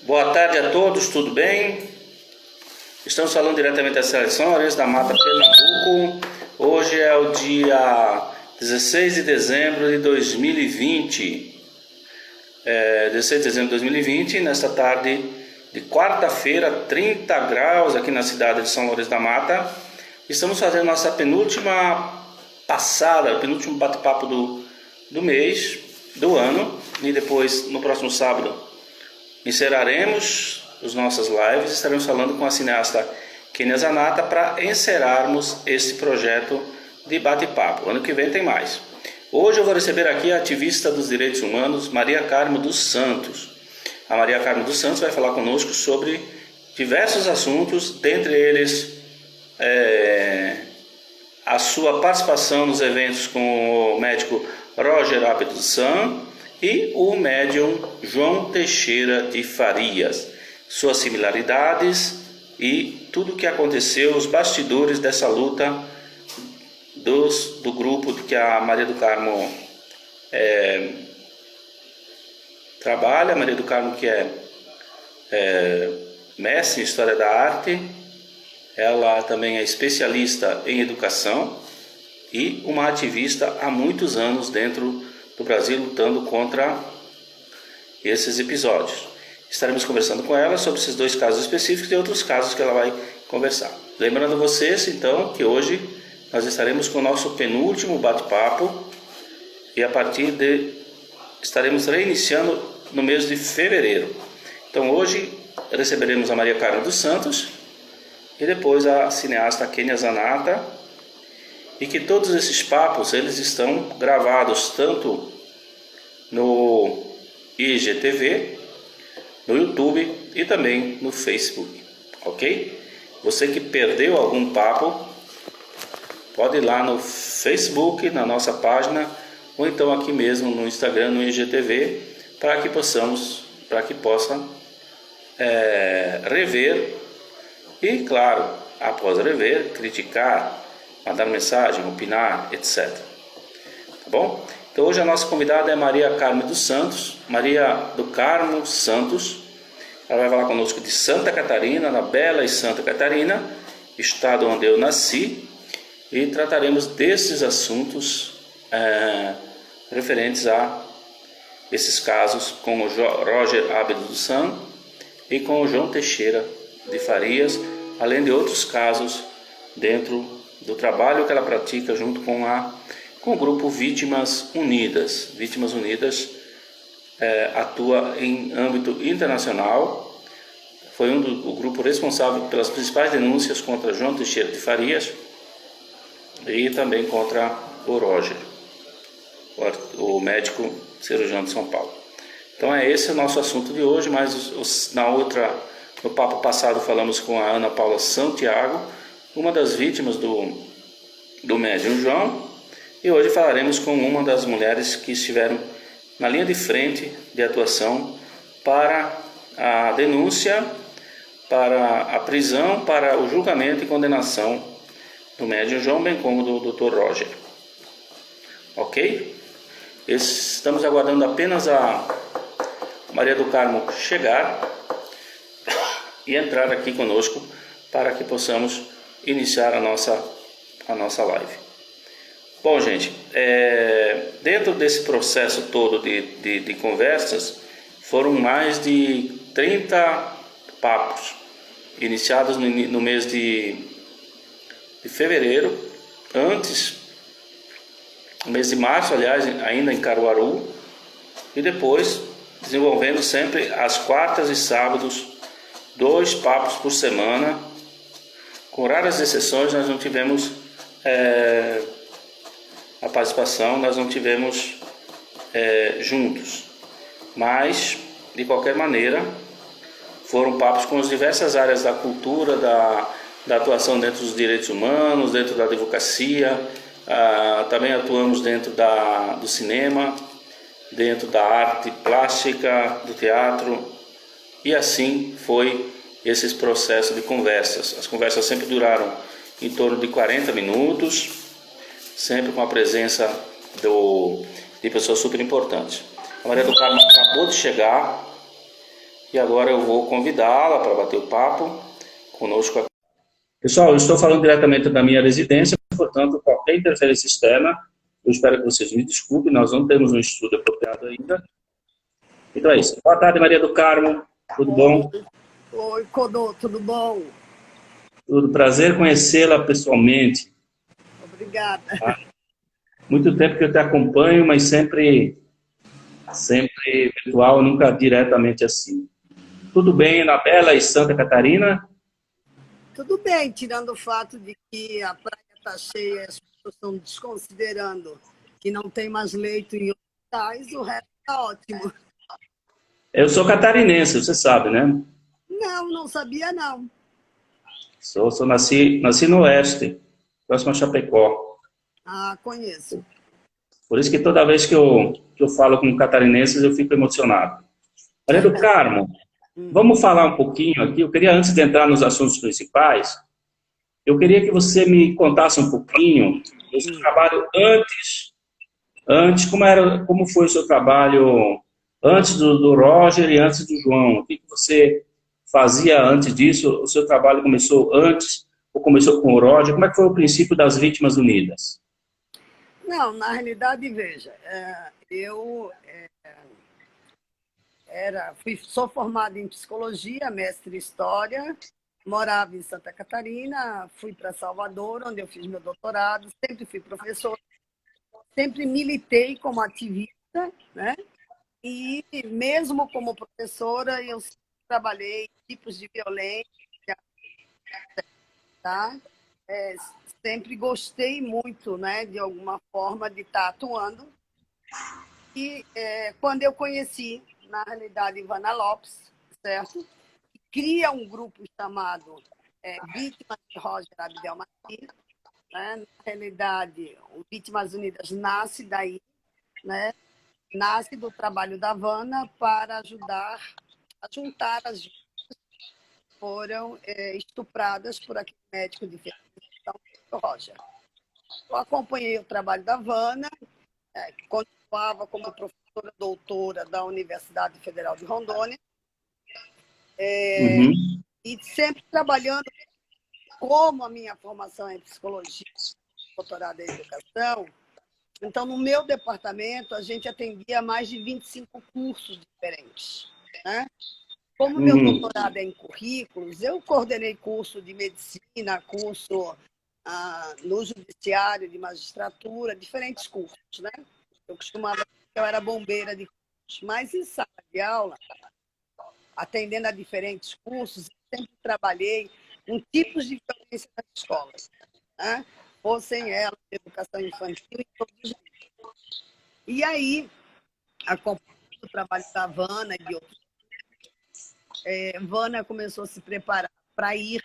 Boa tarde a todos, tudo bem? Estamos falando diretamente da Seleção Lourenço da Mata, Pernambuco. Hoje é o dia 16 de dezembro de 2020. 16 de dezembro de 2020, nesta tarde de quarta-feira, 30 graus aqui na cidade de São Lourenço da Mata. Estamos fazendo nossa penúltima passada, penúltimo bate-papo do mês, do ano. E depois, no próximo sábado, encerraremos as nossas lives. Estaremos falando com a cineasta Kênia Zanata para encerrarmos esse projeto de bate-papo. Ano que vem tem mais. Hoje eu vou receber aqui a ativista dos direitos humanos, Maria Carmo dos Santos. A Maria Carmo dos Santos vai falar conosco sobre diversos assuntos, dentre eles a sua participação nos eventos com o médico Roger Abdussan e o médium João Teixeira de Farias, suas similaridades e tudo o que aconteceu, os bastidores dessa luta do grupo que a Maria do Carmo trabalha. A Maria do Carmo, que é mestre em História da Arte, ela também é especialista em educação e uma ativista há muitos anos dentro do Brasil, lutando contra esses episódios. Estaremos conversando com ela sobre esses dois casos específicos e outros casos que ela vai conversar. Lembrando a vocês, então, que hoje nós estaremos com o nosso penúltimo bate-papo e a partir de estaremos reiniciando no mês de fevereiro. Então hoje receberemos a Maria Carmo dos Santos e depois a cineasta Kênia Zanata, e que todos esses papos eles estão gravados tanto no IGTV, no YouTube e também no Facebook, ok? Você que perdeu algum papo, pode ir lá no Facebook, na nossa página, ou então aqui mesmo no Instagram, no IGTV, para que possa rever e, claro, após rever, criticar, mandar mensagem, opinar, etc. Tá bom? Então hoje a nossa convidada é Maria Carmo dos Santos, Maria do Carmo Santos. Ela vai falar conosco de Santa Catarina, na bela e Santa Catarina, estado onde eu nasci, e trataremos desses assuntos referentes a esses casos com o Roger Abdussan e com o João Teixeira de Farias, além de outros casos dentro do trabalho que ela pratica junto com o grupo Vítimas Unidas. Vítimas Unidas atua em âmbito internacional. Foi o grupo responsável pelas principais denúncias contra João Teixeira de Farias e também contra o Roger, o médico cirurgião de São Paulo. Então esse o nosso assunto de hoje, mas no papo passado falamos com a Ana Paula Santiago, uma das vítimas do médium João, e hoje falaremos com uma das mulheres que estiveram na linha de frente de atuação para a denúncia, para a prisão, para o julgamento e condenação do médium João, bem como do Dr. Roger. Ok? Estamos aguardando apenas a Maria do Carmo chegar e entrar aqui conosco para que possamos iniciar a nossa live. Bom, gente, dentro desse processo todo de conversas, foram mais de 30 papos iniciados no mês de fevereiro, no mês de março, aliás, ainda em Caruaru, e depois desenvolvendo sempre às quartas e sábados 2 papos por semana. Com raras exceções, nós não tivemos a participação, nós não tivemos juntos. Mas, de qualquer maneira, foram papos com as diversas áreas da cultura, da atuação dentro dos direitos humanos, dentro da advocacia, também atuamos dentro do cinema, dentro da arte plástica, do teatro, e assim foi esses processos de conversas. As conversas sempre duraram em torno de 40 minutos, sempre com a presença de pessoas super importantes. A Maria do Carmo acabou de chegar E agora eu vou convidá-la para bater o papo conosco. Pessoal, eu estou falando diretamente da minha residência, portanto, qualquer interferência externa, eu espero que vocês me desculpem, nós não temos um estúdio apropriado ainda. Então é isso. Boa tarde, Maria do Carmo. Tudo bom? Oi, Codô, tudo bom? Tudo prazer conhecê-la pessoalmente. Obrigada. Tá? Muito tempo que eu te acompanho, mas sempre virtual, nunca diretamente assim. Tudo bem na Bela e Santa Catarina? Tudo bem, tirando o fato de que a praia está cheia, as pessoas estão desconsiderando que não tem mais leito em hospitais, o resto está ótimo. Eu sou catarinense, você sabe, né? Não sabia não. Nasci no Oeste, próximo a Chapecó. Ah, conheço. Por isso que toda vez que eu falo com catarinenses, eu fico emocionado. Maria do Carmo, vamos falar um pouquinho aqui. Eu queria, antes de entrar nos assuntos principais, eu queria que você me contasse um pouquinho do seu trabalho antes como foi o seu trabalho antes do Roger e antes do João? O que você fazia antes disso? O seu trabalho começou antes ou começou com o Roger? Como é que foi o princípio das Vítimas Unidas? Não, na realidade, veja, eu sou formada em psicologia, mestre em história, morava em Santa Catarina, fui para Salvador, onde eu fiz meu doutorado, sempre fui professora, sempre militei como ativista, né? E mesmo como professora, eu trabalhei em tipos de violência, tá? É, sempre gostei muito, né, de alguma forma, de estar atuando. E quando eu conheci, na realidade, Ivana Lopes, certo? Cria um grupo chamado Vítimas de Roger Abdelmaci, né? Na realidade, o Vítimas Unidas nasce daí, né? Nasce do trabalho da Ivana para ajudar a juntar as vítimas que foram estupradas por aquele médico de infecção, o Roger. Eu acompanhei o trabalho da Ivana, continuava como professora doutora da Universidade Federal de Rondônia, e sempre trabalhando, como a minha formação é em psicologia, doutorado em educação. Então, no meu departamento, a gente atendia mais de 25 cursos diferentes, né? Como meu doutorado é em currículos, eu coordenei curso de medicina, curso no judiciário, de magistratura, diferentes cursos, né? Eu costumava dizer que eu era bombeira de cursos, mas em sala de aula, atendendo a diferentes cursos, eu sempre trabalhei com tipos de violência nas escolas, né? Fossem elas de educação infantil e todos os jeitos. E aí, acompanhando o trabalho da Vana e de outros, Vana começou a se preparar para ir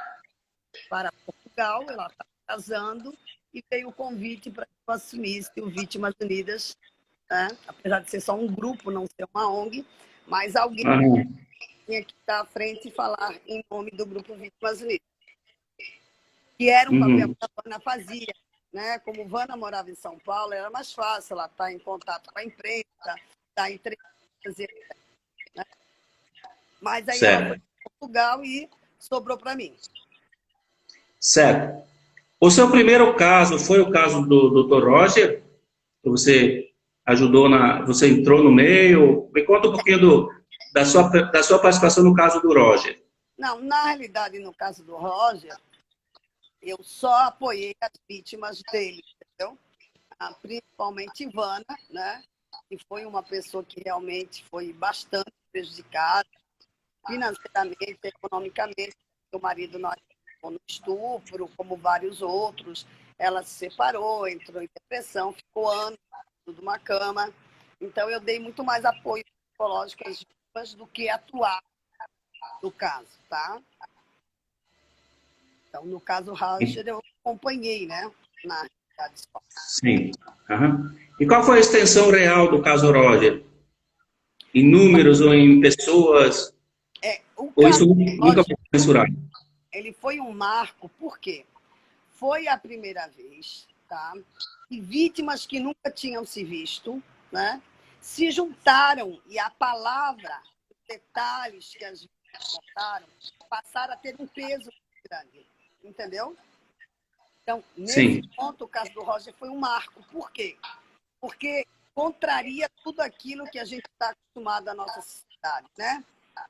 para Portugal, ela estava casando, e veio o convite para que eu assumisse o Vítimas Unidas, né? Apesar de ser só um grupo, não ser uma ONG, mas alguém tinha que estar à frente e falar em nome do grupo Vítimas Unidas. Que era um papel que a Vana fazia, né? Como Vana morava em São Paulo, era mais fácil ela estar em contato com a imprensa, estar em entrevistas, né? Mas aí ela foi para Portugal e sobrou para mim. Certo. O seu primeiro caso foi o caso do Dr. Roger? Que você ajudou você entrou no meio? Me conta um pouquinho da sua participação no caso do Roger. Não, na realidade, no caso do Roger, eu só apoiei as vítimas dele, entendeu? Principalmente Ivana, né? Que foi uma pessoa que realmente foi bastante prejudicada financeiramente, economicamente. O marido não acabou no estupro, como vários outros. Ela se separou, entrou em depressão, ficou anos numa cama. Então, eu dei muito mais apoio psicológico às vítimas do que atuar no caso, tá? Então, no caso Roger, eu acompanhei, né? Na realidade. Sim. E qual foi a extensão real do caso Roger? Em números ou em pessoas? O Ou caso isso nunca foi mensurado? Ele foi um marco, por quê? Foi a primeira vez, tá? E vítimas que nunca tinham se visto, né? Se juntaram e a palavra detalhes que as vítimas contaram passaram a ter um peso muito grande, entendeu? Então, nesse Sim, ponto, o caso do Roger foi um marco. Por quê? Porque contraria tudo aquilo que a gente está acostumado na nossa sociedade, né?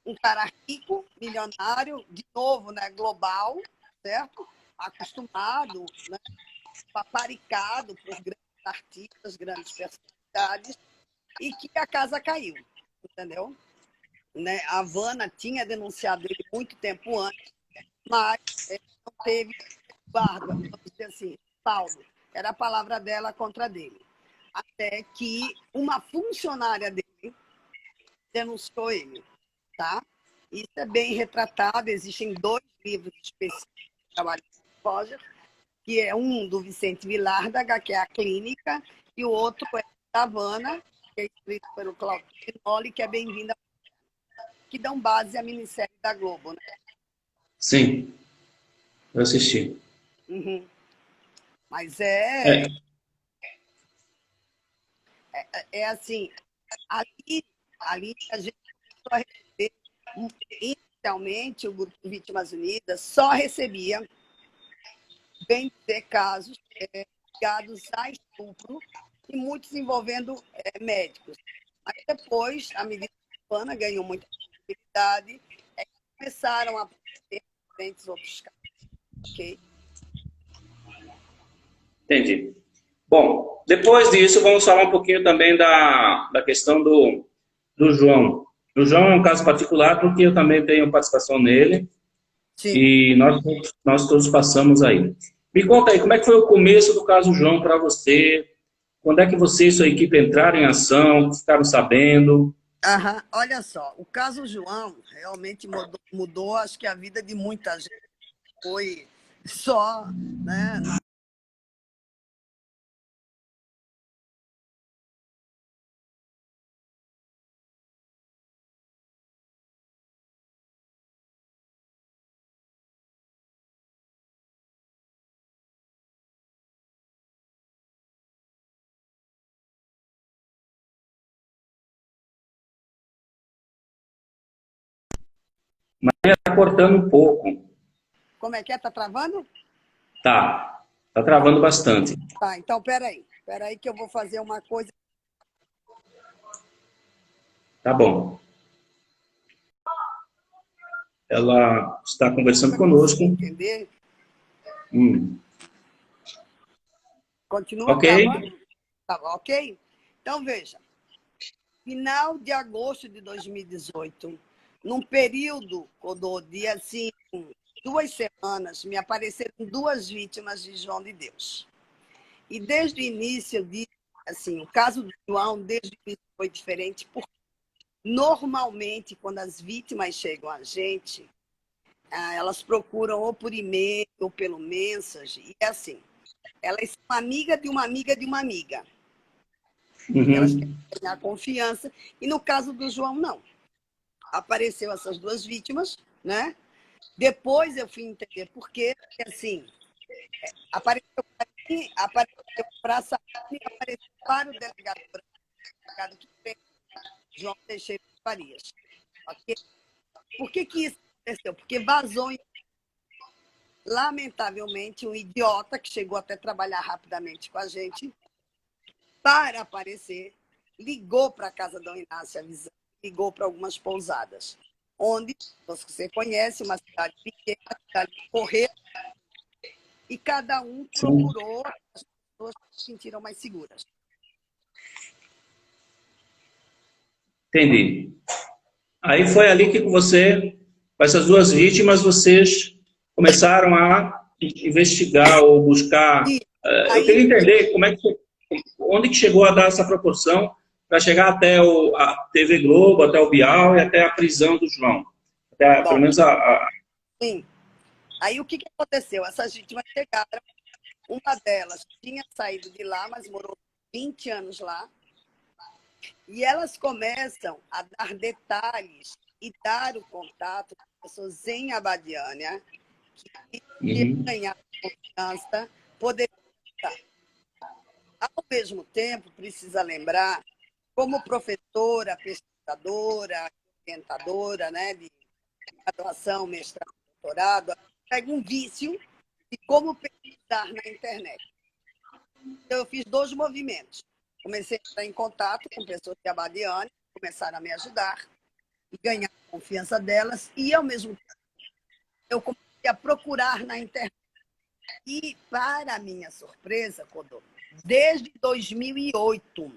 Um cara rico, milionário, de novo, né, global, certo? Acostumado, né, paparicado por grandes artistas, grandes personalidades, e que a casa caiu, entendeu? Né? A Havana tinha denunciado ele muito tempo antes, mas não teve guarda, vamos dizer assim, Paulo, era a palavra dela contra dele. Até que uma funcionária dele denunciou ele, tá? Isso é bem retratado, existem 2 livros específicos de trabalho do Roger, que é um do Vicente Vilardaga, que é a Clínica, e o outro é da Havana, que é escrito pelo Claudio Pinoli, que é Bem-vinda, que dão base à minissérie da Globo, né? sim, eu assisti. Uhum. Mas É, é assim, ali a gente só recebeu, inicialmente, o Grupo Vítimas Unidas só recebia, bem dizer, casos ligados a estupro e muitos envolvendo médicos. Mas depois, à medida que a Havana ganhou muita visibilidade, começaram a aparecer diferentes outros casos, ok? entendi. Bom, depois disso, vamos falar um pouquinho também da questão do João. O João é um caso particular porque eu também tenho participação nele Sim. e nós todos passamos aí. Me conta aí, como é que foi o começo do caso João para você? Quando é que você e sua equipe entraram em ação, ficaram sabendo? Aham. Olha só, o caso João realmente mudou, acho que a vida de muita gente. Foi só, né, Está cortando um pouco. como é que é? Tá travando? Tá travando bastante. Tá, então peraí que eu vou fazer uma coisa. Tá bom. Ela está conversando Para conseguir conosco. entender. Hum. Continua Ok? travando? Tá, ok? Então, veja, final de agosto de 2018, num período, Codô, de assim, 2 semanas, me apareceram 2 vítimas de João de Deus. E desde o início, assim, o caso do João, desde o início foi diferente, porque normalmente, quando as vítimas chegam a gente, elas procuram ou por e-mail ou pelo message, e é assim, elas são amiga de uma amiga de uma amiga, porque elas querem Uhum. ganhar confiança, e no caso do João, não. Apareceu essas 2 vítimas, né? Depois eu fui entender por quê, porque assim, apareceu para mim, apareceu para a Sabine, apareceu para o delegado que fez, João Teixeira de Farias. Okay? Por que isso aconteceu? Porque vazou, lamentavelmente, um idiota que chegou até trabalhar rapidamente com a gente para aparecer, ligou para a casa da Inácia avisando, ligou para algumas pousadas, onde você conhece, uma cidade pequena, cidade de Correia, e cada um Sim, procurou as pessoas que se sentiram mais seguras. entendi. Aí foi ali que você, com essas 2 vítimas, vocês começaram a investigar ou buscar. E Eu aí, queria entender como é que, onde que chegou a dar essa proporção para chegar até a TV Globo, até o Bial e até a prisão do João. Até, pelo bom, menos sim. Aí o que aconteceu? Essas vítimas chegaram, uma delas tinha saído de lá, mas morou 20 anos lá, e elas começam a dar detalhes e dar o contato de pessoas em Abadiânia que Uhum. ganhar confiança, poder estar. Ao mesmo tempo, precisa lembrar, como professora, pesquisadora, orientadora, né, de graduação, mestrado, doutorado, pega um vício de como pesquisar na internet. Então, eu fiz 2 movimentos. Comecei a entrar em contato com pessoas de Abadiânia, começaram a me ajudar e ganhar a confiança delas, e, ao mesmo tempo, eu comecei a procurar na internet. E, para minha surpresa, Codô, desde 2008,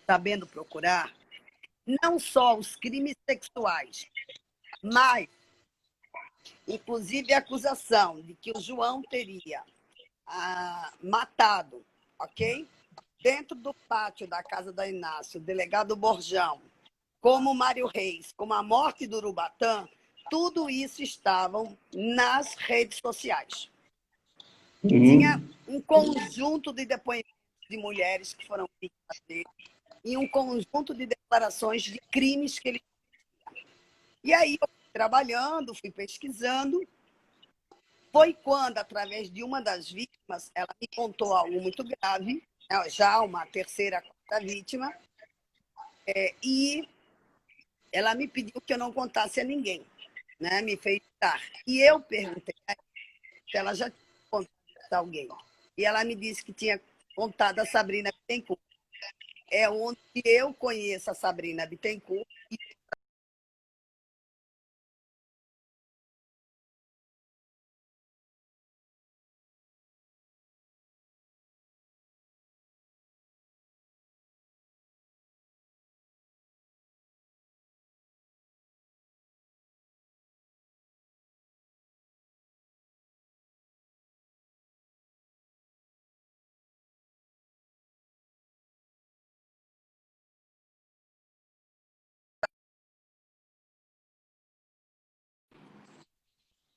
sabendo procurar, não só os crimes sexuais, mas, inclusive, a acusação de que o João teria matado, ok? Dentro do pátio da casa da Inácio, o delegado Borjão, como o Mário Reis, como a morte do Urubatã, tudo isso estavam nas redes sociais. Tinha um conjunto de depoimentos de mulheres que foram vítimas dele e um conjunto de declarações de crimes que ele tinha. E aí, eu fui trabalhando, fui pesquisando. Foi quando, através de uma das vítimas, ela me contou algo muito grave, já uma terceira, quarta vítima, e ela me pediu que eu não contasse a ninguém, né? Me fez estar. E eu perguntei se ela já tinha contado a alguém. E ela me disse que tinha contado a Sabrina Bittencourt. É onde eu conheço a Sabrina Bittencourt.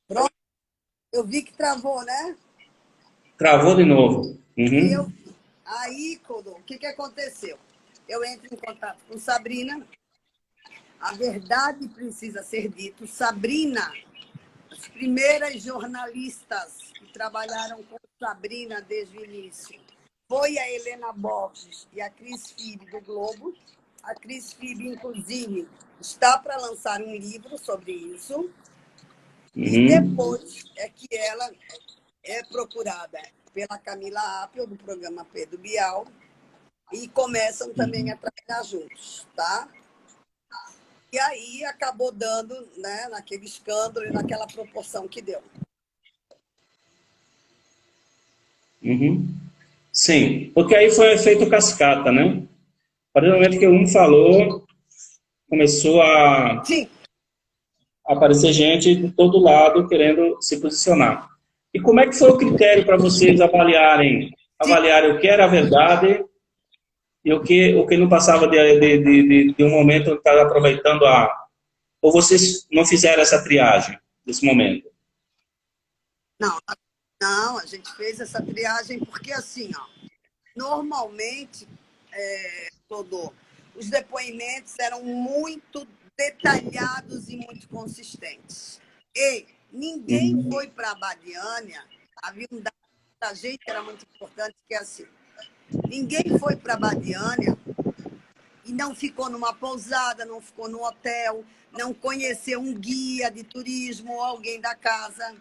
Pronto, eu vi que travou, né? Travou de novo. Aí, Codô, o que aconteceu? Eu entro em contato com Sabrina. A verdade precisa ser dita. Sabrina, as primeiras jornalistas que trabalharam com Sabrina desde o início foi a Helena Borges e a Cris Fibe, do Globo. A Cris Fibe, inclusive, está para lançar um livro sobre isso. E depois é que ela é procurada pela Camila Apio, do programa Pedro Bial, e começam também a trabalhar juntos, tá? E aí acabou dando, né, naquele escândalo e naquela proporção que deu. Sim, porque aí foi um efeito cascata, né? A partir do momento que um falou, começou a Sim. aparecer gente de todo lado querendo se posicionar. E como é que foi o critério para vocês avaliarem o que era a verdade e o que não passava de um momento que estava aproveitando a... Ou vocês não fizeram essa triagem nesse momento? Não, a gente fez essa triagem porque, assim, ó, normalmente, Todô, os depoimentos eram muito detalhados e muito consistentes. E ninguém foi para a Badiânia, havia um dado da gente que era muito importante, que é assim, ninguém foi para a Badiânia e não ficou numa pousada, não ficou no hotel, não conheceu um guia de turismo ou alguém da casa,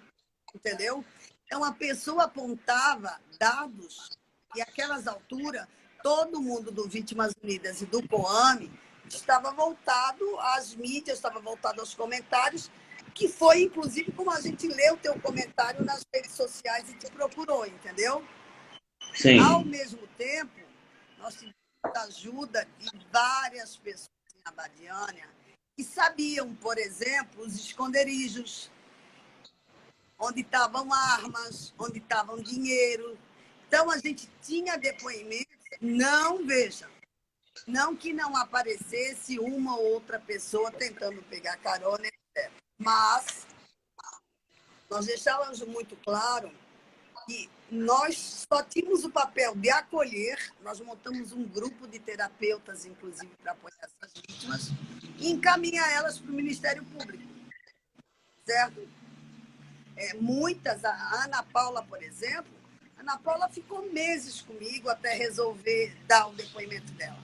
entendeu? Então, a pessoa apontava dados e, àquelas alturas, todo mundo do Vítimas Unidas e do COAME estava voltado às mídias, estava voltado aos comentários, que foi, inclusive, como a gente leu o teu comentário nas redes sociais e te procurou, entendeu? Sim. Ao mesmo tempo, nós tivemos a ajuda de várias pessoas em Abadiânia que sabiam, por exemplo, os esconderijos, onde estavam armas, onde estavam dinheiro. Então, a gente tinha depoimentos, veja, não que não aparecesse uma ou outra pessoa tentando pegar carona, etc. Mas nós deixávamos muito claro que nós só tínhamos o papel de acolher, nós montamos um grupo de terapeutas, inclusive, para apoiar essas vítimas, e encaminhar elas para o Ministério Público, certo? Muitas, a Ana Paula, por exemplo, a Ana Paula ficou meses comigo até resolver dar o depoimento dela.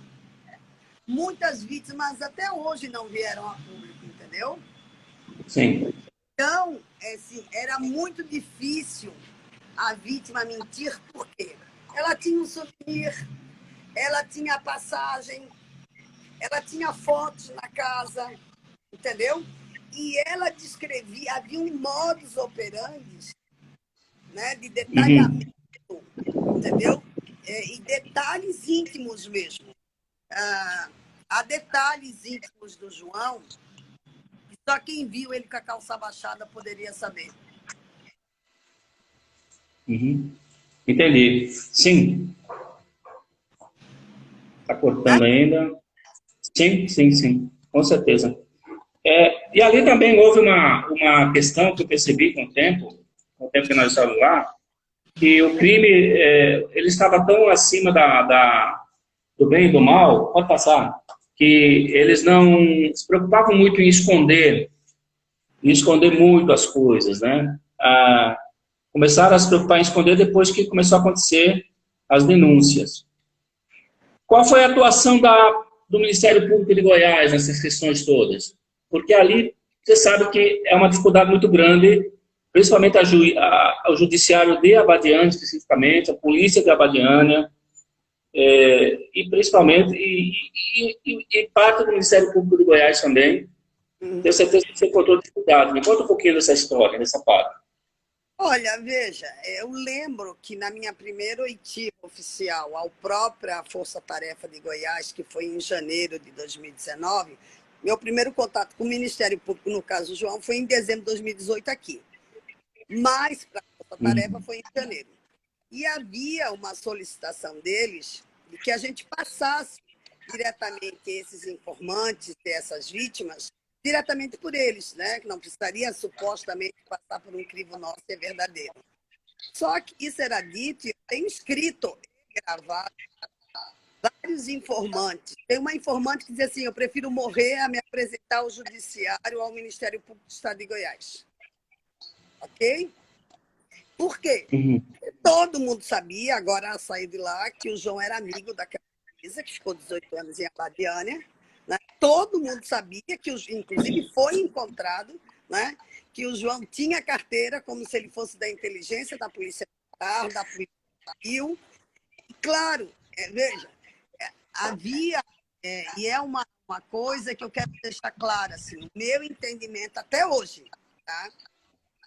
muitas vítimas até hoje não vieram a público, entendeu? Sim. Então, assim, era muito difícil a vítima mentir, por quê? Ela tinha um souvenir, ela tinha a passagem, ela tinha fotos na casa, entendeu? E ela descrevia, havia um modus operandi, né, de detalhamento, Uhum. entendeu? E detalhes íntimos mesmo. Há detalhes íntimos do João que só quem viu ele com a calça baixada poderia saber. Uhum. Entendi. Sim. Está Né? cortando ainda. Sim, sim, sim. Com certeza. E ali também houve uma questão que eu percebi com o tempo que nós estávamos lá, que o crime ele estava tão acima do bem e do mal, pode passar, que eles não se preocupavam muito em esconder muito as coisas, né? Começaram a se preocupar em esconder depois que começou a acontecer as denúncias. Qual foi a atuação do Ministério Público de Goiás nessas questões todas? Porque ali você sabe que é uma dificuldade muito grande, principalmente ao Judiciário de Abadiânia, especificamente, a Polícia de Abadiânia, e principalmente, e parte do Ministério Público de Goiás também. Tenho certeza que você encontrou dificuldade. Me conta um pouquinho dessa história, dessa parte. Olha, veja, eu lembro que na minha primeira oitiva oficial ao própria Força Tarefa de Goiás, que foi em janeiro de 2019, meu primeiro contato com o Ministério Público, no caso João, foi em dezembro de 2018 aqui. Mas para a Força Tarefa Uhum. foi em janeiro. E havia uma solicitação deles de que a gente passasse diretamente esses informantes, essas vítimas, diretamente por eles, né? Que não precisaria supostamente passar por um crivo nosso, é verdadeiro. Só que isso era dito, e eu tenho escrito e gravado vários informantes. Tem uma informante que diz assim: eu prefiro morrer a me apresentar ao Judiciário, ao Ministério Público do Estado de Goiás. Ok? Por quê? Uhum. Todo mundo sabia, agora a sair de lá, que o João era amigo daquela Luísa, que ficou 18 anos em Abadiânia. Né? Todo mundo sabia que, inclusive, foi encontrado, né, que o João tinha carteira como se ele fosse da inteligência da Polícia Militar, da Polícia Civil. E, claro, veja, havia, e é uma coisa que eu quero deixar clara, assim, o meu entendimento até hoje, tá?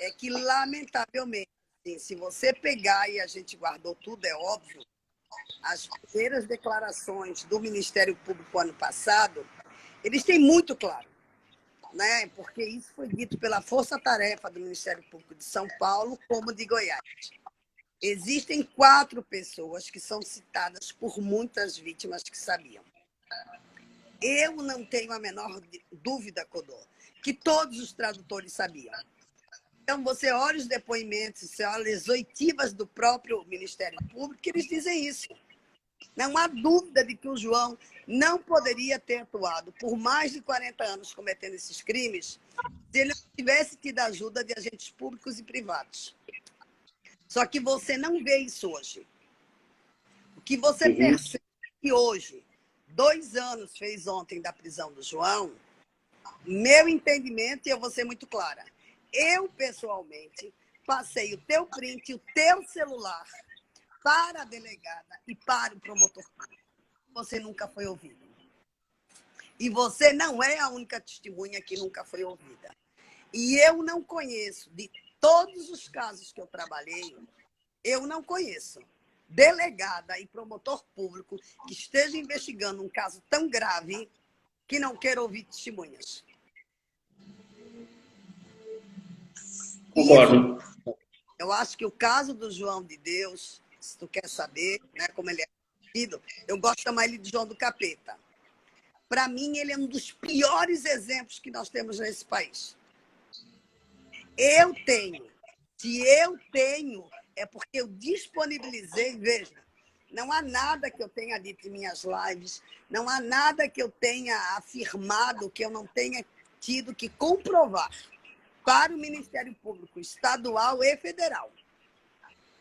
É que, lamentavelmente, assim, se você pegar, e a gente guardou tudo, é óbvio, as primeiras declarações do Ministério Público ano passado, eles têm muito claro, né? Porque isso foi dito pela Força-Tarefa do Ministério Público de São Paulo, como de Goiás. Existem 4 pessoas que são citadas por muitas vítimas que sabiam. Eu não tenho a menor dúvida, Codô, que todos os tradutores sabiam. Então, você olha os depoimentos, você olha as oitivas do próprio Ministério Público, que eles dizem isso. Não há dúvida de que o João não poderia ter atuado por mais de 40 anos cometendo esses crimes se ele não tivesse tido a ajuda de agentes públicos e privados. Só que você não vê isso hoje. O que você Uhum. percebe que hoje, 2 anos fez ontem da prisão do João, meu entendimento, e eu vou ser muito clara, eu, pessoalmente, passei o teu print, o teu celular para a delegada e para o promotor público. Você nunca foi ouvido. E você não é a única testemunha que nunca foi ouvida. E eu não conheço, de todos os casos que eu trabalhei, eu não conheço delegada e promotor público que esteja investigando um caso tão grave que não queira ouvir testemunhas. Isso, Concordo. eu acho que o caso do João de Deus, se tu quer saber, né, como ele é conhecido, eu gosto de chamar ele de João do Capeta. Para mim, ele é um dos piores exemplos que nós temos nesse país. Se eu tenho, é porque eu disponibilizei, veja, não há nada que eu tenha dito em minhas lives, não há nada que eu tenha afirmado que eu não tenha tido que comprovar para o Ministério Público Estadual e Federal,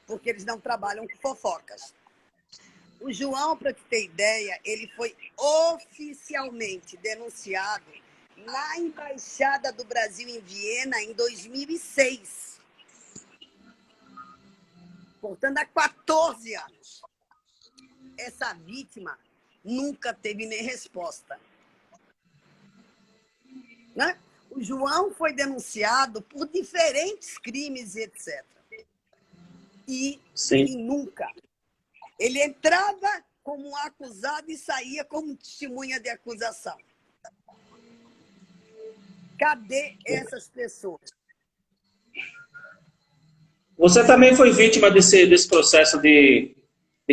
porque eles não trabalham com fofocas. O João, para te ter ideia, ele foi oficialmente denunciado na Embaixada do Brasil em Viena em 2006. Portanto, há 14 anos. Essa vítima nunca teve nem resposta. Né? O João foi denunciado por diferentes crimes e etc. E nunca. Ele entrava como um acusado e saía como testemunha de acusação. Cadê essas pessoas? Você também foi vítima desse processo de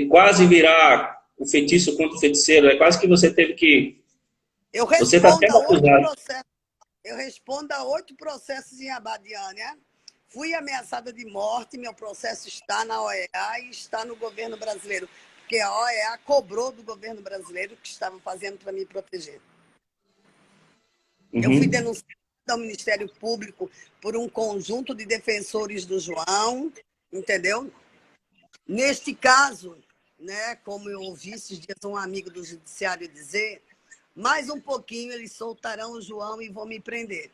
quase virar o feitiço contra o feiticeiro. É quase que você teve que... Você está sendo acusado. Eu respondo a 8 processos em Abadiânia. Fui ameaçada de morte, meu processo está na OEA e está no governo brasileiro, porque a OEA cobrou do governo brasileiro o que estava fazendo para me proteger. Eu fui denunciada ao Ministério Público por um conjunto de defensores do João, entendeu? Neste caso, né, como eu ouvi esses dias um amigo do judiciário dizer, mais um pouquinho eles soltarão o João e vão me prender.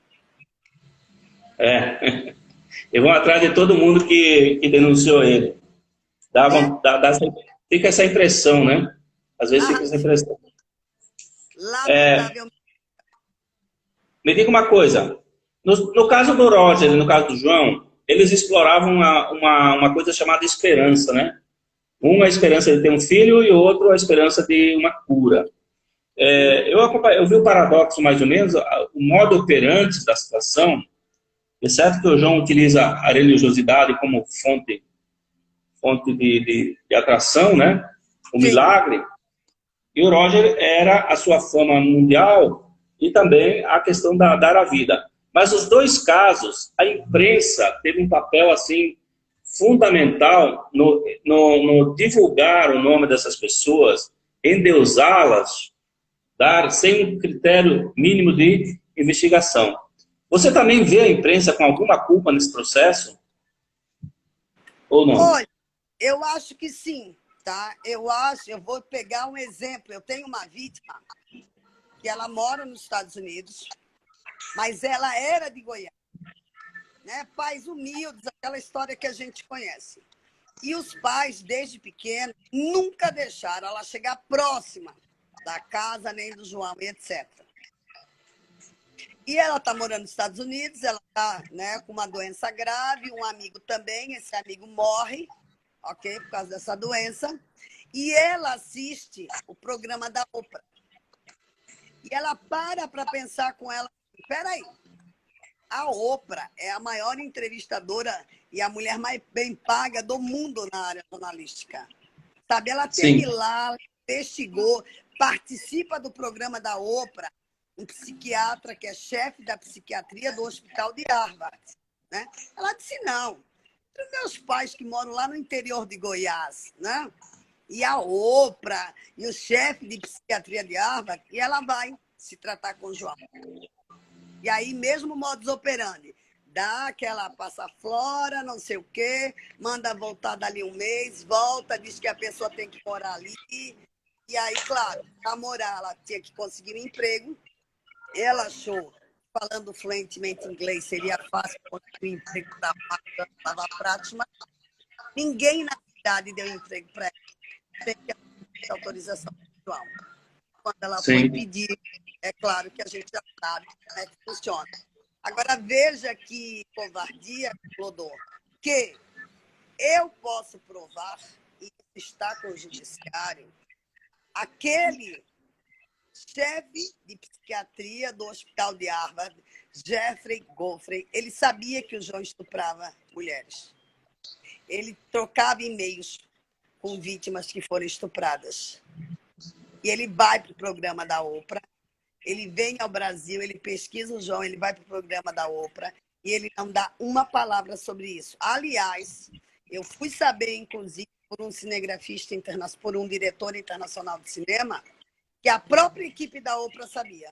E vão atrás de todo mundo que denunciou ele. Fica essa impressão, né? Às vezes fica essa impressão. Lamentavelmente. Me diga uma coisa. No caso do Roger e no caso do João, eles exploravam uma coisa chamada esperança, né? Um a esperança de ter um filho e o outro a esperança de uma cura. Eu vi o paradoxo, mais ou menos, o modo operante da situação. É certo que o João utiliza a religiosidade como fonte de atração, né? O milagre. E o Roger era a sua fama mundial e também a questão da dar a vida. Mas os dois casos, a imprensa teve um papel assim fundamental no divulgar o nome dessas pessoas, endeusá-las, dar sem um critério mínimo de investigação. Você também vê a imprensa com alguma culpa nesse processo? Ou não? Olha, eu acho que sim, tá? Eu vou pegar um exemplo. Eu tenho uma vítima que ela mora nos Estados Unidos, mas ela era de Goiás, né? Pais humildes, aquela história que a gente conhece. E os pais, desde pequeno, nunca deixaram ela chegar próxima da casa, nem do João, etc. E ela está morando nos Estados Unidos, ela está, né, com uma doença grave, um amigo também, esse amigo morre, ok, por causa dessa doença, e ela assiste o programa da Oprah. E ela para pensar com ela, peraí, a Oprah é a maior entrevistadora e a mulher mais bem paga do mundo na área jornalística. Sabe, ela teve lá, investigou, participa do programa da Oprah, um psiquiatra que é chefe da psiquiatria do Hospital de Harvard, né? Ela disse, não, os meus pais que moram lá no interior de Goiás, né? E a Oprah, e o chefe de psiquiatria de Harvard, e ela vai se tratar com o João. E aí, mesmo modus operandi, dá aquela passaflora, não sei o quê, manda voltar dali um mês, volta, diz que a pessoa tem que morar ali. E aí, claro, para morar, ela tinha que conseguir um emprego. Ela achou, falando fluentemente inglês, seria fácil conseguir um emprego para a Lava Pratos, mas ninguém na cidade deu emprego para ela. Tem que ter autorização do João. Quando ela foi pedir, é claro que a gente já sabe como é que funciona. Agora, veja que covardia, Clodô, que eu posso provar, e está com o judiciário, aquele chefe de psiquiatria do Hospital de Harvard, Jeffrey Goffrey, ele sabia que o João estuprava mulheres. Ele trocava e-mails com vítimas que foram estupradas. E ele vai para o programa da Oprah, ele vem ao Brasil, ele pesquisa o João, ele vai para o programa da Oprah e ele não dá uma palavra sobre isso. Aliás, eu fui saber, inclusive, por um cinegrafista internacional, por um diretor internacional de cinema, que a própria equipe da Oprah sabia.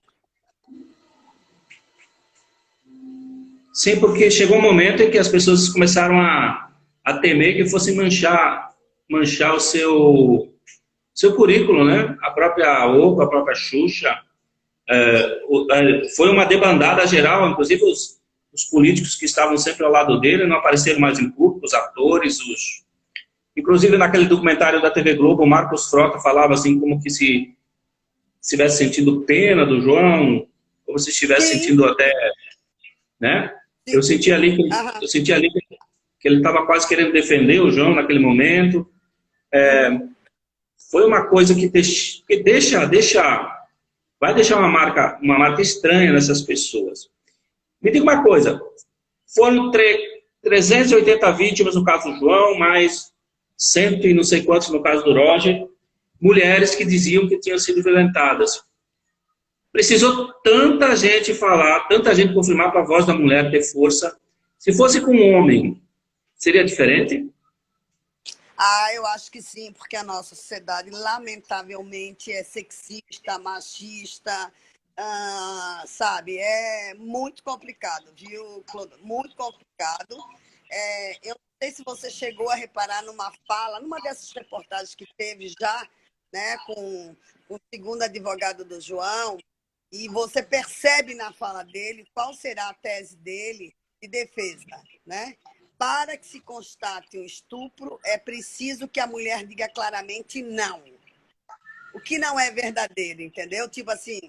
Sim, porque chegou um momento em que as pessoas começaram a temer que fosse manchar seu currículo, né? A própria Oco, a própria Xuxa, foi uma debandada geral, inclusive os políticos que estavam sempre ao lado dele não apareceram mais em público, os atores, inclusive naquele documentário da TV Globo, o Marcos Frota falava assim como que se estivesse sentindo pena do João, como se estivesse Sim. sentindo até, né? Sim. Eu senti ali que ele estava quase querendo defender o João naquele momento. Foi uma coisa que vai deixar uma marca estranha nessas pessoas. Me diga uma coisa, foram 380 vítimas no caso do João, mais 100 e não sei quantos no caso do Roger, mulheres que diziam que tinham sido violentadas. Precisou tanta gente falar, tanta gente confirmar para a voz da mulher ter força. Se fosse com um homem, seria diferente? Eu acho que sim, porque a nossa sociedade, lamentavelmente, é sexista, machista, sabe? É muito complicado, viu, Clodo? Muito complicado. Eu não sei se você chegou a reparar numa fala, numa dessas reportagens que teve já, né, com o segundo advogado do João, e você percebe na fala dele qual será a tese dele de defesa, né? Para que se constate um estupro, é preciso que a mulher diga claramente não. O que não é verdadeiro, entendeu? Tipo assim,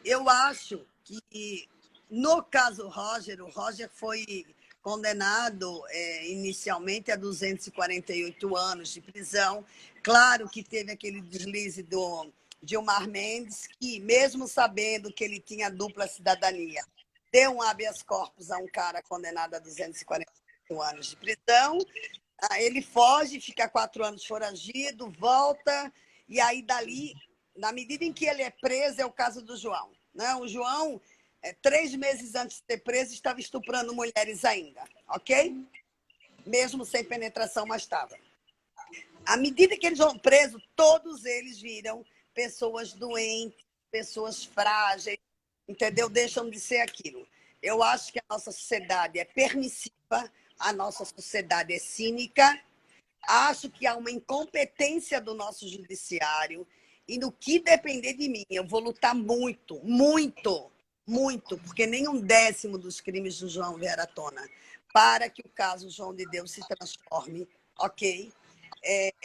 eu acho que, no caso o Roger foi condenado inicialmente a 248 anos de prisão. Claro que teve aquele deslize do Gilmar Mendes, que, mesmo sabendo que ele tinha dupla cidadania, deu um habeas corpus a um cara condenado a 248 anos de prisão. Ele foge, fica 4 anos foragido, volta, e aí dali, na medida em que ele é preso, é o caso do João. Né? O João, 3 meses antes de ser preso, estava estuprando mulheres ainda, ok? Mesmo sem penetração, mas estava. À medida que eles vão presos, todos eles viram pessoas doentes, pessoas frágeis, entendeu? Deixam de ser aquilo. Eu acho que a nossa sociedade é permissiva, a nossa sociedade é cínica, acho que há uma incompetência do nosso judiciário e no que depender de mim, eu vou lutar muito, muito, muito, porque nem 1/10 dos crimes do João vier à tona, para que o caso João de Deus se transforme, ok?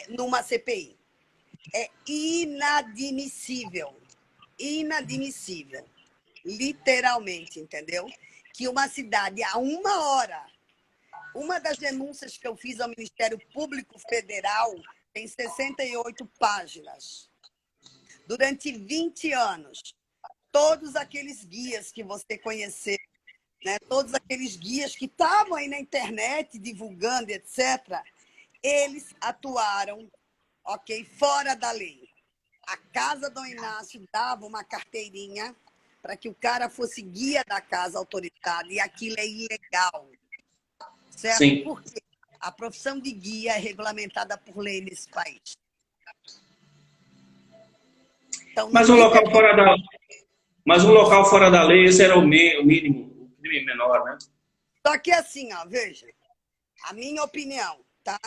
Numa CPI. É inadmissível, inadmissível, literalmente, entendeu? Que uma cidade, a 1 hora, uma das denúncias que eu fiz ao Ministério Público Federal tem 68 páginas. Durante 20 anos, todos aqueles guias que você conheceu, né, todos aqueles guias que estavam aí na internet divulgando, etc., eles atuaram, ok, fora da lei. A Casa Dom Inácio dava uma carteirinha para que o cara fosse guia da casa autoritária, e aquilo é ilegal. Certo? Sim. Porque a profissão de guia é regulamentada por lei nesse país. Então, Mas um local fora da lei, esse era o mínimo, o crime menor, né? Só que assim, ó, veja, a minha opinião, tá?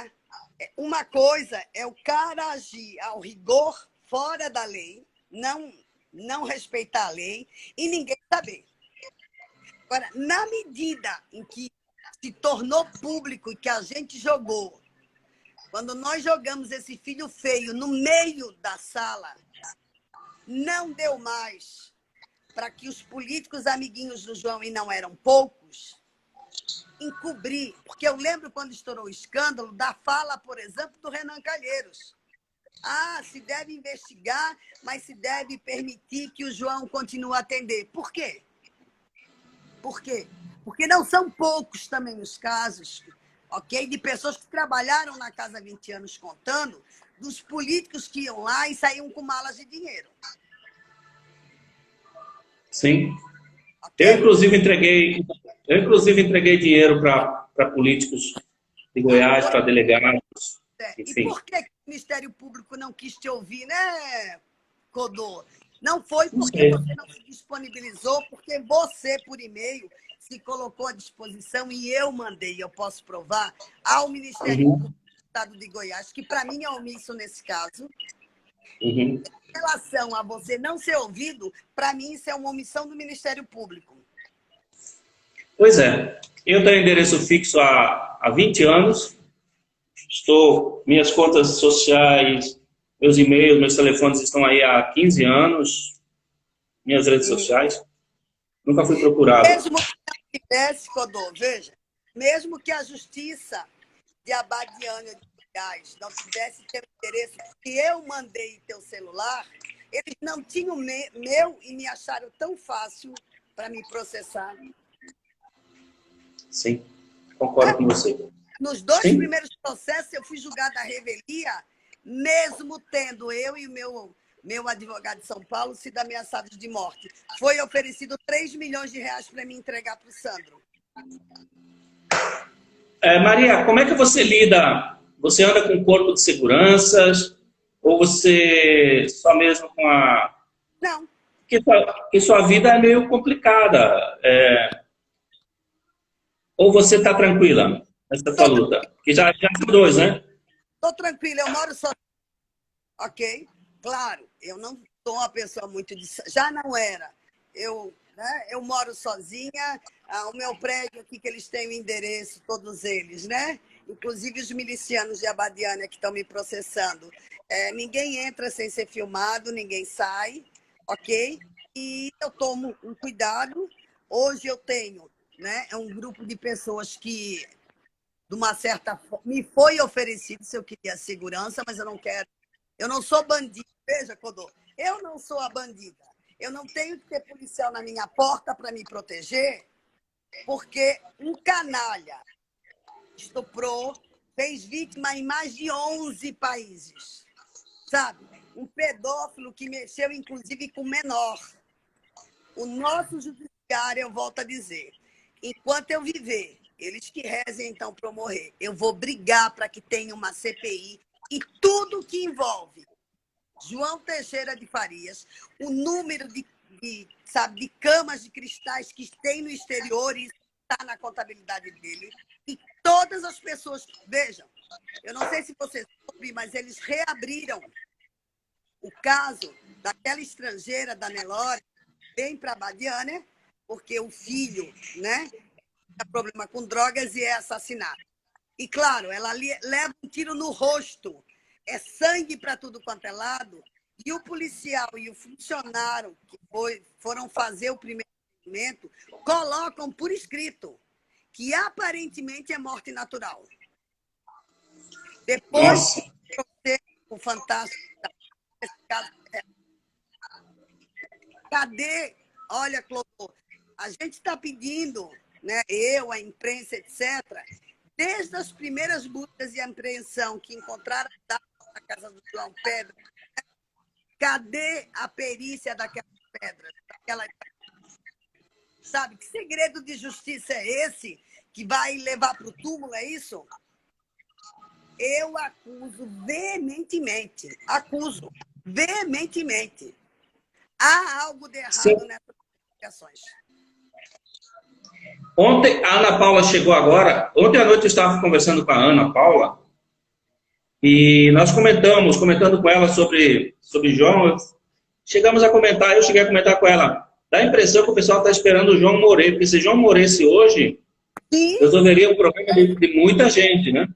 Uma coisa é o cara agir ao rigor fora da lei, não respeitar a lei e ninguém saber. Agora, na medida em que se tornou público e que a gente jogou, quando nós jogamos esse filho feio no meio da sala, não deu mais para que os políticos amiguinhos do João, e não eram poucos, encobrir. Porque eu lembro quando estourou o escândalo da fala, por exemplo, do Renan Calheiros. Se deve investigar, mas se deve permitir que o João continue a atender. Por quê? Por quê? Porque não são poucos também os casos, ok? De pessoas que trabalharam na casa há 20 anos contando, dos políticos que iam lá e saíam com malas de dinheiro. Sim. Okay? Eu, inclusive, entreguei dinheiro para políticos de Goiás, para delegados. Enfim. E por que o Ministério Público não quis te ouvir, né, Codô? Não foi porque você não se disponibilizou, porque você, por e-mail, se colocou à disposição e eu mandei, eu posso provar, ao Ministério Público do estado de Goiás, que para mim é omisso nesse caso. Uhum. Em relação a você não ser ouvido, para mim isso é uma omissão do Ministério Público. Pois é, eu tenho endereço fixo há 20 anos, minhas contas sociais, meus e-mails, meus telefones estão aí há 15 anos, minhas redes sociais, nunca fui procurado. Mesmo que não tivesse, Codô, veja, mesmo que a justiça de Abadiânia de Goiás não tivesse teu interesse, porque eu mandei teu celular, eles não tinham meu e me acharam tão fácil para me processar. Sim, concordo com você. Nos 2 Sim. primeiros processos, eu fui julgada à revelia, mesmo tendo eu e o meu advogado de São Paulo sido ameaçados de morte. Foi oferecido 3 milhões de reais para me entregar para o Sandro. Maria, como é que você lida? Você anda com o corpo de seguranças ou você só mesmo com a... Não. Que sua vida é meio complicada. Ou você está tranquila nessa sua luta? Que já são 2, né? Estou tranquila, eu moro sozinha. Ok? Claro, eu não sou uma pessoa muito... Já não era. Eu moro sozinha. O meu prédio aqui, que eles têm o endereço, todos eles, né? Inclusive os milicianos de Abadiânia que estão me processando. Ninguém entra sem ser filmado, ninguém sai, ok? E eu tomo um cuidado. Hoje eu tenho, né, um grupo de pessoas que, de uma certa forma, me foi oferecido se eu queria segurança, mas eu não quero. Eu não sou bandida. Veja, Codô, eu não sou a bandida. Eu não tenho que ter policial na minha porta para me proteger, porque um canalha estuprou, fez vítima em mais de 11 países. Sabe? Um pedófilo que mexeu, inclusive, com menor. O nosso judiciário, eu volto a dizer, enquanto eu viver, eles que rezem, então, para eu morrer, eu vou brigar para que tenha uma CPI e tudo que envolve João Teixeira de Farias, o número de camas de cristais que tem no exterior, e isso está na contabilidade dele, e todas as pessoas... Vejam, eu não sei se vocês soube, mas eles reabriram o caso daquela estrangeira, da Nelore, vem para Abadiânia, porque o filho, né, tem problema com drogas e é assassinado. E, claro, ela leva um tiro no rosto, é sangue para tudo quanto é lado, e o policial e o funcionário que foram fazer o primeiro atendimento colocam por escrito que aparentemente é morte natural. Depois, o fantástico, cadê? Olha, Clodô, a gente está pedindo, né, eu, a imprensa, etc., desde as primeiras buscas e apreensão que encontraram na casa do João Pedro, cadê a perícia daquelas pedras? Sabe, que segredo de justiça é esse que vai levar para o túmulo, é isso? Eu acuso veementemente, Há algo de errado nessas investigações. Ontem, a Ana Paula chegou agora. Ontem à noite eu estava conversando com a Ana Paula e nós comentando com ela sobre João. Chegamos a comentar, eu cheguei a comentar com ela. Dá a impressão que o pessoal está esperando o João morrer, porque se João morresse hoje, resolveria o problema de muita gente, né?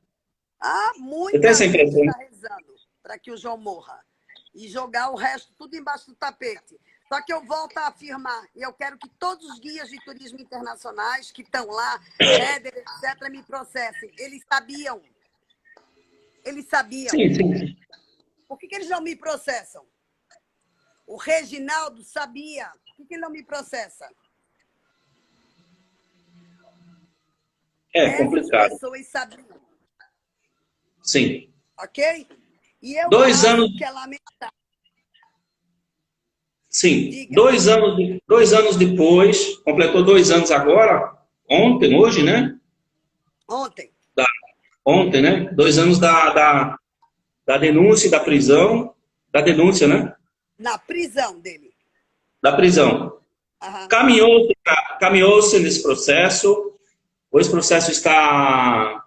Muita gente está rezando para que o João morra e jogar o resto tudo embaixo do tapete. Só que eu volto a afirmar, e eu quero que todos os guias de turismo internacionais que estão lá, Éder, etc., me processem. Eles sabiam. Sim. Por que eles não me processam? O Reginaldo sabia. Por que ele não me processa? É complicado. Essas pessoas sabiam. Sim. Ok? E eu 2 anos... que é lamentável. Sim, Diga. 2 anos depois, completou 2 anos agora, hoje, né? Ontem, né? 2 anos da denúncia e da prisão, da denúncia, né? Na prisão dele. Da prisão. Aham. Caminhou-se nesse processo, esse processo está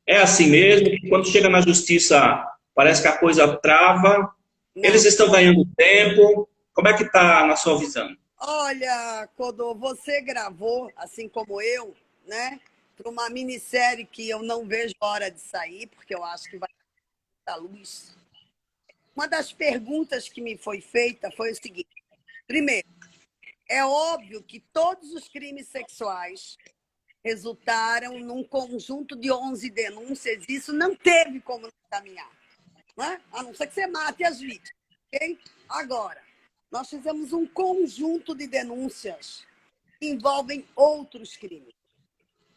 É assim mesmo, que quando chega na justiça, parece que a coisa trava, eles Não. estão ganhando tempo. Como é que está na sua visão? Olha, Codô, você gravou, assim como eu, né, para uma minissérie que eu não vejo a hora de sair, porque eu acho que vai dar luz. Uma das perguntas que me foi feita foi o seguinte: primeiro, é óbvio que todos os crimes sexuais resultaram num conjunto de 11 denúncias, isso não teve como caminhar, né? A não ser que você mate as vítimas. Okay? Agora, nós fizemos um conjunto de denúncias que envolvem outros crimes,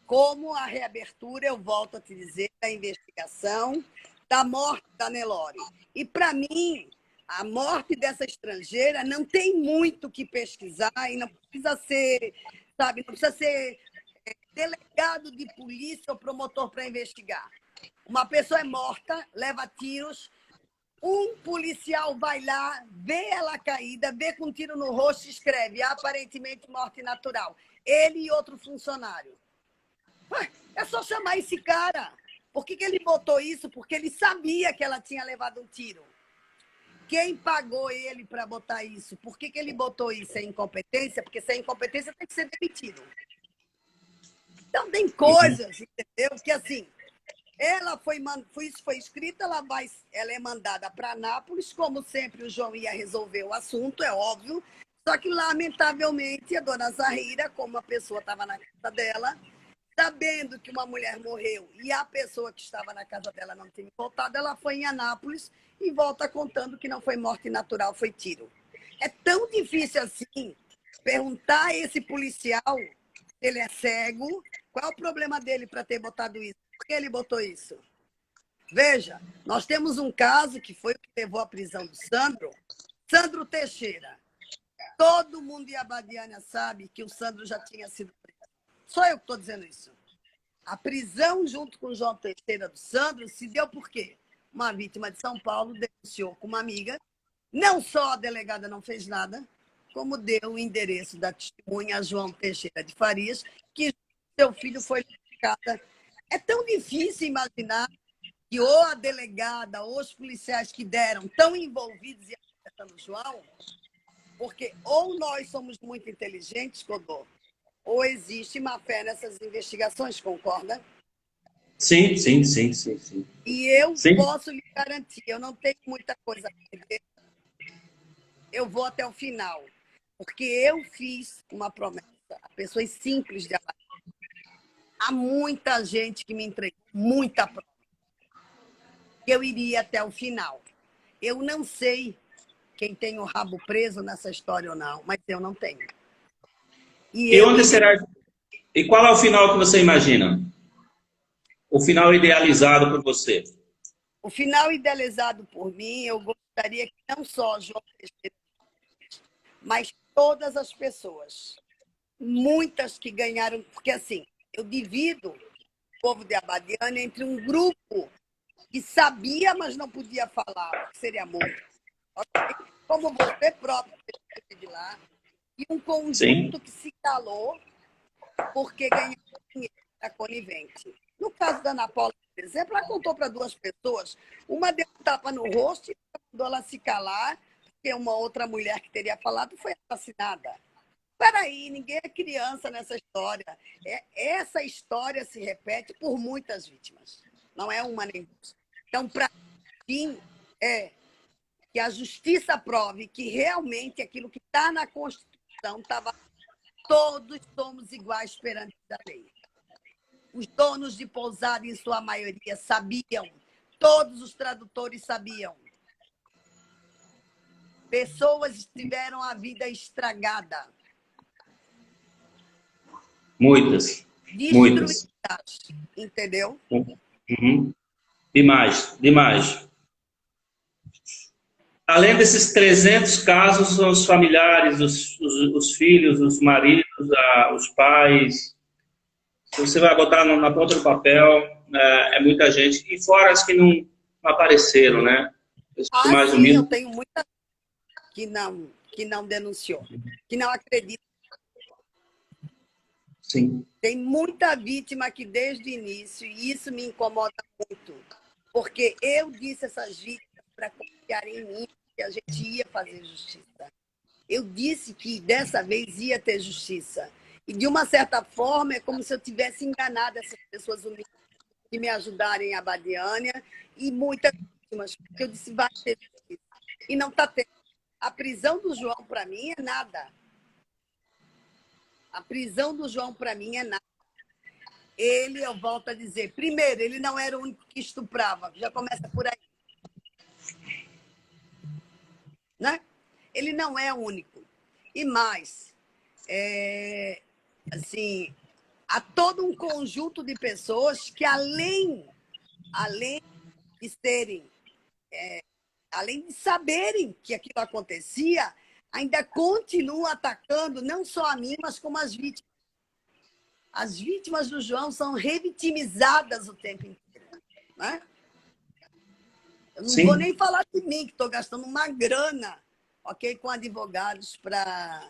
como a reabertura, eu volto a te dizer, da investigação da morte da Nelore. E, para mim, a morte dessa estrangeira não tem muito o que pesquisar e não precisa ser, sabe, não precisa ser delegado de polícia ou promotor para investigar. Uma pessoa é morta, leva tiros, um policial vai lá, vê ela caída, vê com um tiro no rosto e escreve aparentemente morte natural. Ele e outro funcionário. É só chamar esse cara. Por que ele botou isso? Porque ele sabia que ela tinha levado um tiro. Quem pagou ele para botar isso? Por que ele botou isso? É incompetência? Porque se é incompetência, tem que ser demitido. Então, tem coisas, entendeu? Que assim, isso foi escrito, ela é mandada para Nápoles, como sempre o João ia resolver o assunto, é óbvio. Só que, lamentavelmente, a dona Zahira, como a pessoa estava na casa dela, sabendo que uma mulher morreu e a pessoa que estava na casa dela não tinha voltado, ela foi em Anápolis e volta contando que não foi morte natural, foi tiro. É tão difícil assim perguntar a esse policial se ele é cego, qual é o problema dele para ter botado isso? Por que ele botou isso? Veja, nós temos um caso que foi o que levou à prisão do Sandro, Sandro Teixeira. Todo mundo em Abadiânia sabe que o Sandro já tinha sido preso. Só eu que estou dizendo isso. A prisão junto com o João Teixeira do Sandro se deu por quê? Uma vítima de São Paulo denunciou com uma amiga. Não só a delegada não fez nada, como deu o endereço da testemunha a João Teixeira de Farias, que seu filho foi identificado. É tão difícil imaginar que ou a delegada ou os policiais que deram estão envolvidos e acertando o João, porque ou nós somos muito inteligentes, Codô, ou existe má fé nessas investigações, concorda? Sim, sim, sim, sim, sim. E eu Sim. posso lhe garantir, eu não tenho muita coisa a perder, eu vou até o final, porque eu fiz uma promessa a pessoas simples de Alagoas. Há muita gente que me entregou muita prova, que eu iria até o final. Eu não sei quem tem o rabo preso nessa história ou não, mas eu não tenho. E E eu onde irei. será? E qual é o final que você imagina? O final idealizado por você? O final idealizado por mim, eu gostaria que não só João Teixeira, mas todas as pessoas, muitas que ganharam, porque assim, eu divido o povo de Abadiânia entre um grupo que sabia, mas não podia falar, porque seria morto, okay? Como você próprio de lá, e um Sim, conjunto que se calou porque ganhou dinheiro da conivente. No caso da Ana Paula, por exemplo, ela contou para duas pessoas, uma deu um tapa no rosto e mandou ela se calar, porque uma outra mulher que teria falado foi assassinada. Peraí, ninguém é criança nessa história. Essa história se repete por muitas vítimas. Não é uma nem duas. Então, para mim, é que a justiça prove que realmente aquilo que está na Constituição estava. Todos somos iguais perante a lei. Os donos de pousada, em sua maioria, sabiam. Todos os tradutores sabiam. Pessoas tiveram a vida estragada, muitas, destruídas, muitas. entendeu? Uhum. Demais, demais. Além desses 300 casos, são os familiares, os filhos, os maridos, os pais. Se você vai botar na ponta do papel, é muita gente. E fora as que não apareceram, né? Os Ah, mais sim, eu humildes. tenho muita que não denunciou, que não acredita. Sim. Tem muita vítima aqui desde o início e isso me incomoda muito, porque eu disse a essas vítimas para confiarem em mim que a gente ia fazer justiça. Eu disse que dessa vez ia ter justiça. E, de uma certa forma, é como se eu tivesse enganado essas pessoas humildes que me ajudarem a Badiânia e muitas vítimas, porque eu disse vai ter justiça. E não está tendo. A prisão do João, para mim, é nada. A prisão do João, para mim, é nada. Ele, eu volto a dizer, primeiro, ele não era o único que estuprava, já começa por aí. Né? Ele não é o único. E mais, assim, há todo um conjunto de pessoas que, além de serem, além de saberem que aquilo acontecia, ainda continuam atacando não só a mim, mas como as vítimas. As vítimas do João são revitimizadas o tempo inteiro. Né? Eu não vou nem falar de mim, que estou gastando uma grana, ok, com advogados para...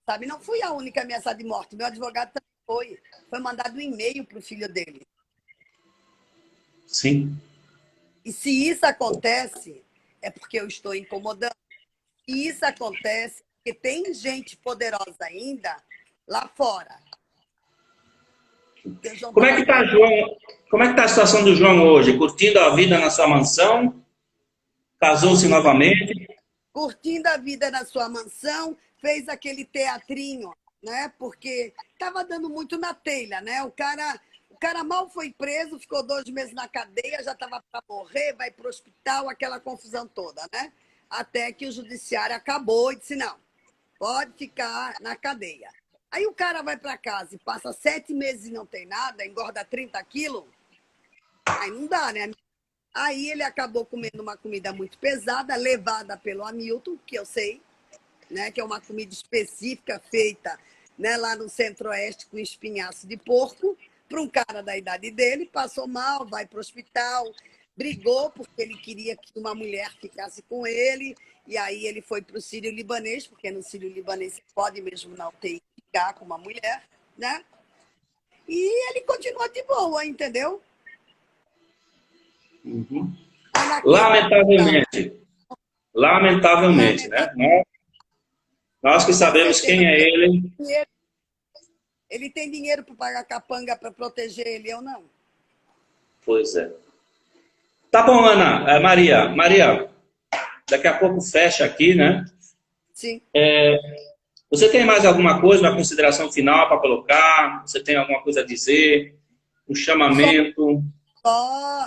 Sabe, não fui a única ameaçada de morte. Meu advogado também foi. Foi mandado um e-mail para o filho dele. Sim. E se isso acontece, é porque eu estou incomodando. E isso acontece porque tem gente poderosa ainda lá fora. Como é que está, João? Como é que está a situação do João hoje? Curtindo a vida na sua mansão? Casou-se novamente? Curtindo a vida na sua mansão, fez aquele teatrinho, né? Porque estava dando muito na telha, né? O cara mal foi preso, ficou 2 meses na cadeia, já estava para morrer, vai para o hospital, aquela confusão toda, né? Até que o judiciário acabou e disse, não, pode ficar na cadeia. Aí o cara vai para casa e passa 7 meses e não tem nada, engorda 30 quilos, aí não dá, né? Aí ele acabou comendo uma comida muito pesada, levada pelo Hamilton, que eu sei, né, que é uma comida específica feita, né, lá no Centro-Oeste com espinhaço de porco, para um cara da idade dele, passou mal, vai para o hospital, brigou porque ele queria que uma mulher ficasse com ele, e aí ele foi para o Sírio-Libanês, porque no Sírio-Libanês você pode mesmo na UTI ficar com uma mulher, né? E ele continua de boa, entendeu? Uhum. Lamentavelmente, né? Nós que sabemos quem é ele. Ele tem dinheiro para pagar capanga para proteger ele, eu não. Pois é. Tá bom, Ana. Maria, daqui a pouco fecha aqui, né? Sim. Você tem mais alguma coisa, uma consideração final para colocar? Você tem alguma coisa a dizer? Um chamamento? Só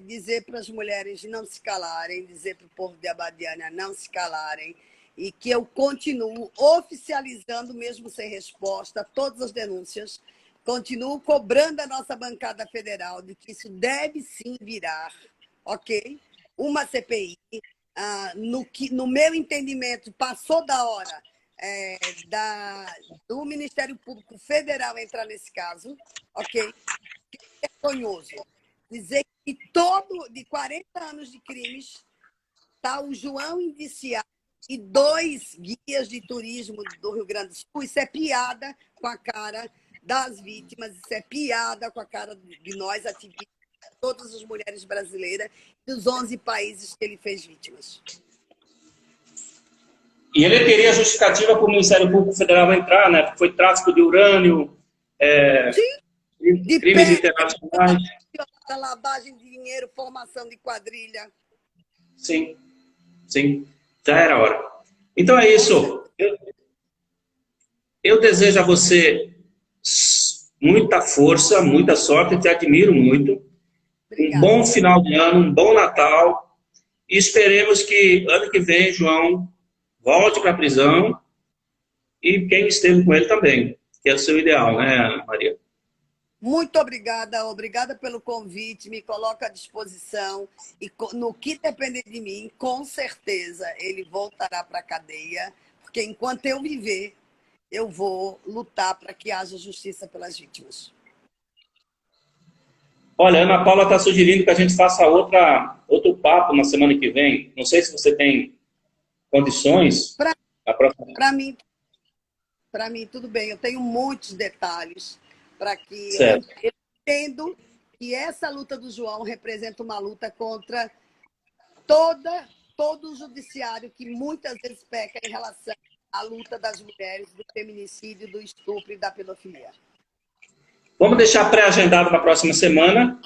dizer para as mulheres não se calarem, dizer para o povo de Abadiânia não se calarem, e que eu continuo oficializando, mesmo sem resposta, todas as denúncias, continuo cobrando a nossa bancada federal de que isso deve sim virar, ok? Uma CPI. No meu entendimento, passou da hora do Ministério Público Federal entrar nesse caso, ok? É vergonhoso dizer que de 40 anos de crimes, está o João indiciado e 2 guias de turismo do Rio Grande do Sul. Isso é piada com a cara das vítimas, isso é piada com a cara de nós, ativistas, todas as mulheres brasileiras, dos 11 países que ele fez vítimas. E ele teria justificativa para o Ministério Público Federal entrar, né? Porque foi tráfico de urânio, crimes internacionais. Lavagem de dinheiro, formação de quadrilha. Sim, já era hora. Então é isso. Eu desejo a você muita força, muita sorte, te admiro muito. Obrigada. Um bom final de ano, um bom Natal. E esperemos que ano que vem, João, volte para a prisão e quem esteve com ele também, que é o seu ideal, né, Maria? Muito obrigada pelo convite, me coloca à disposição e no que depender de mim, com certeza ele voltará para a cadeia, porque enquanto eu viver, eu vou lutar para que haja justiça pelas vítimas. Olha, a Ana Paula está sugerindo que a gente faça outro papo na semana que vem. Não sei se você tem condições. Para mim, tudo bem. Eu tenho muitos detalhes. para que Certo. eu entendo que essa luta do João representa uma luta contra todo o judiciário que muitas vezes peca em relação à luta das mulheres, do feminicídio, do estupro e da pedofilia. Vamos deixar pré-agendado para a próxima semana.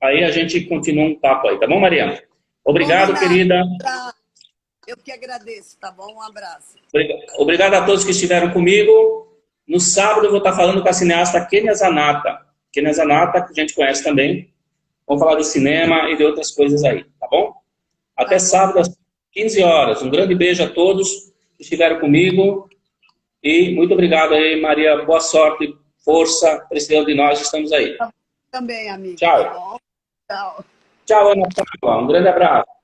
Aí a gente continua um papo aí, tá bom, Maria? Obrigado, Combinado. querida. Eu que agradeço, tá bom? Um abraço. Obrigado a todos que estiveram comigo. No sábado eu vou estar falando com a cineasta Kenia Zanata. Kenia Zanata, que a gente conhece também. Vamos falar de cinema e de outras coisas aí, tá bom? Até sábado às 15 horas. Um grande beijo a todos que estiveram comigo. E muito obrigado aí, Maria. Boa sorte, força, precisando de nós, estamos aí. Também, amigo. Tchau. Tá bom? Tchau. Tchau, Ana Paula. Um grande abraço.